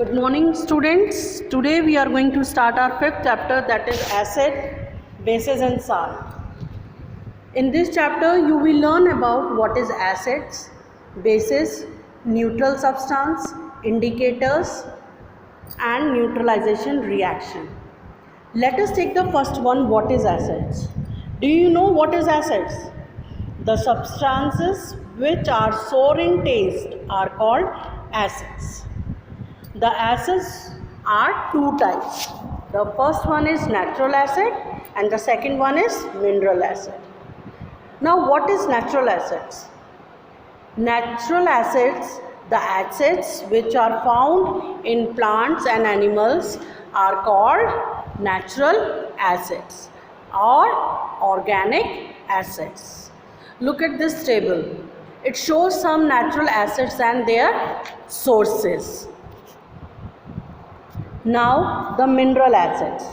Good morning, students. Today we are going to start our fifth chapter, that is acid, bases and salt. In this chapter you will learn about what is acids, bases, neutral substance, indicators and neutralization reaction. Let us take the first one, what is acids. Do you know what is acids? The substances which are sour in taste are called acids. The acids are two types. The first one is natural acid and the second one is mineral acid. Now what is natural acids? Natural acids, the acids which are found in plants and animals are called natural acids or organic acids. Look at this table. It shows some natural acids and their sources. Now the mineral acids.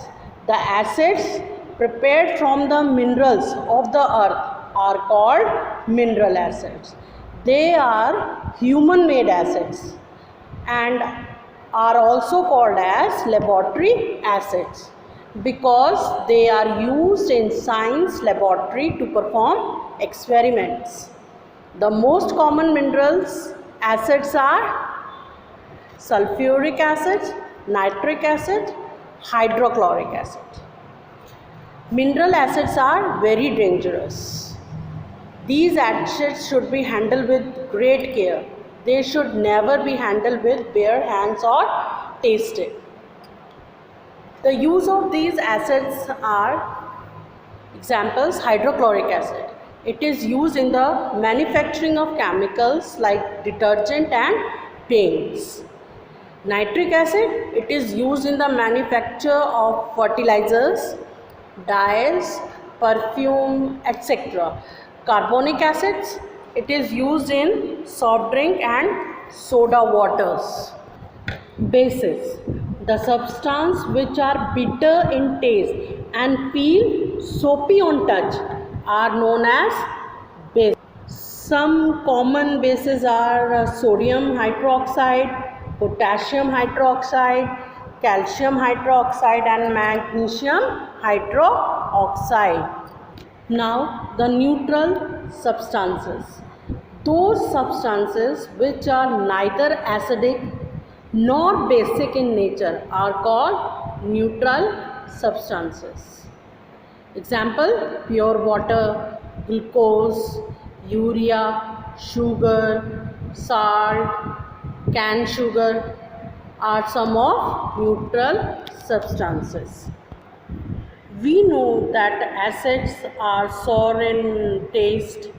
The acids prepared from the minerals of the earth are called mineral acids. They are human-made acids and are also called as laboratory acids because they are used in science laboratory to perform experiments. The most common minerals acids are sulfuric acid, nitric acid, hydrochloric acid. Mineral acids are very dangerous. These acids should be handled with great care. They should never be handled with bare hands or tasted. The use of these acids are examples: hydrochloric acid. It is used in the manufacturing of chemicals like detergent and paints. Nitric acid, it is used in the manufacture of fertilizers, dyes, perfume, etc. Carbonic acids, it is used in soft drink and soda waters. Bases, the substance which are bitter in taste and feel soapy on touch are known as bases. Some common bases are sodium hydroxide, potassium hydroxide, calcium hydroxide and magnesium hydroxide. Now the neutral substances. Those substances which are neither acidic nor basic in nature are called neutral substances. Example: pure water, glucose, urea, sugar, salt, canned sugar are some of neutral substances. We know that acids are sour in taste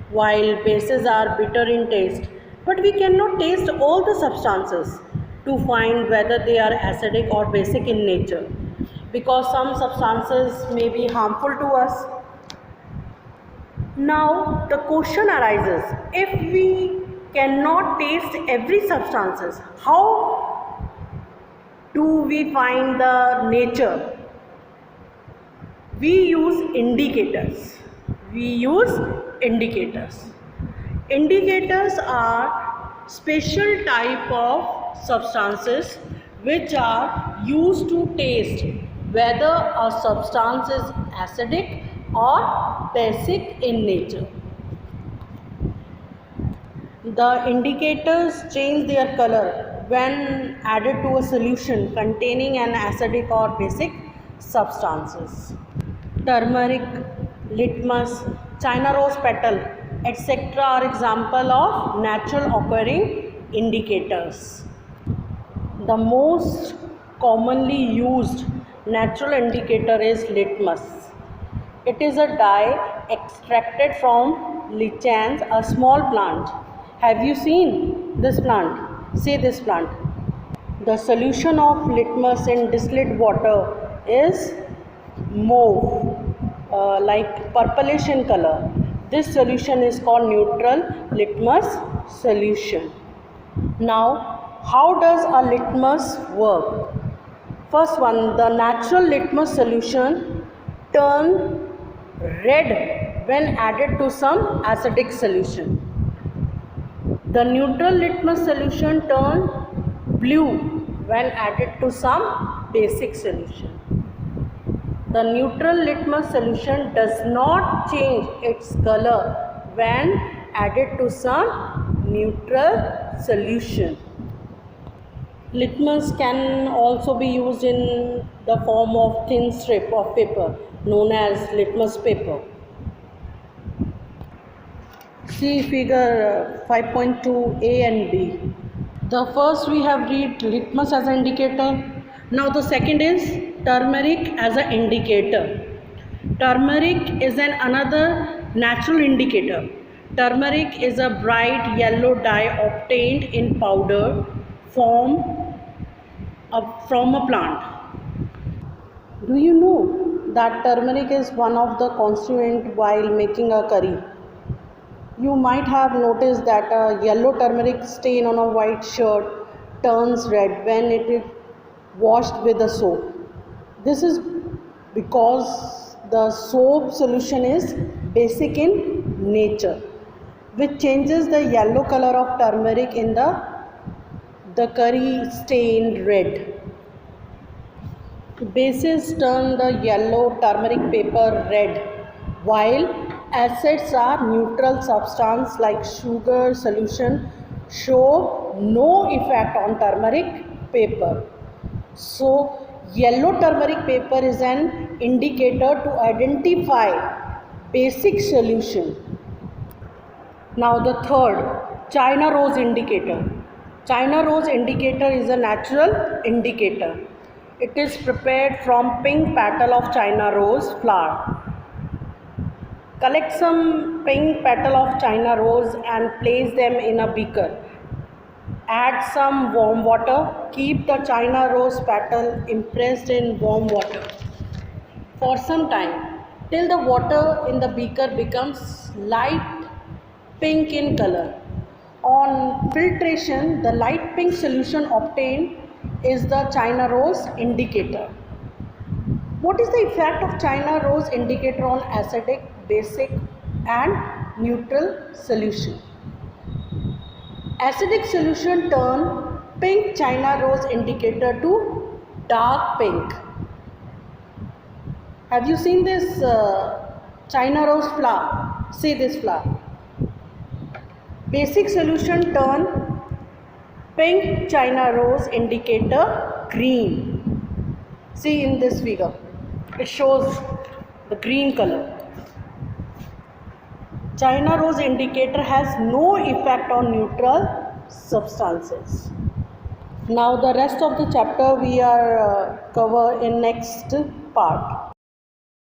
while bases are bitter in taste, but we cannot taste all the substances to find whether they are acidic or basic in nature because some substances may be harmful to us. Now the question arises, if we cannot taste every substances, how do we find the nature? We use indicators. Indicators are special type of substances which are used to taste whether a substance is acidic or basic in nature. The indicators change their color when added to a solution containing an acidic or basic substances. Turmeric, litmus, China rose petal, etc. are example of natural occurring indicators. The most commonly used natural indicator is litmus. It is a dye extracted from lichens, a small plant. Have you seen this plant? See this plant. The solution of litmus in distilled water is mauve, like purplish in color. This solution is called neutral litmus solution. Now, how does a litmus work? First one, the natural litmus solution turns red when added to some acidic solution. The neutral litmus solution turns blue when added to some basic solution. The neutral litmus solution does not change its color when added to some neutral solution. Litmus can also be used in the form of thin strip of paper known as litmus paper. See figure 5.2a and b. The first we have read litmus as an indicator. Now the second is turmeric as an indicator. Turmeric is another natural indicator. Turmeric is a bright yellow dye obtained in powder form from a plant. Do you know that turmeric is one of the constituents while making a curry? You might have noticed that a yellow turmeric stain on a white shirt turns red when it is washed with a soap. This is because the soap solution is basic in nature, which changes the yellow color of turmeric in the curry stained red. Bases turn the yellow turmeric paper red, while acids are neutral substance like sugar solution show no effect on turmeric paper. So yellow turmeric paper is an indicator to identify basic solution. Now the third, China rose indicator. China rose indicator is a natural indicator. It is prepared from pink petal of China rose flower. Collect some pink petal of China rose and place them in a beaker. Add some warm water. Keep the China rose petal immersed in warm water for some time till the water in the beaker becomes light pink in color. On filtration, the light pink solution obtained is the China rose indicator. What is the effect of China rose indicator on acidic, basic and neutral solution? Acidic solution turn pink China rose indicator to dark pink. Have you seen this China rose flower? See this flower. Basic solution turn pink China rose indicator green. See in this figure, it shows the green color. China rose indicator has no effect on neutral substances. Now the rest of the chapter we are cover in next part.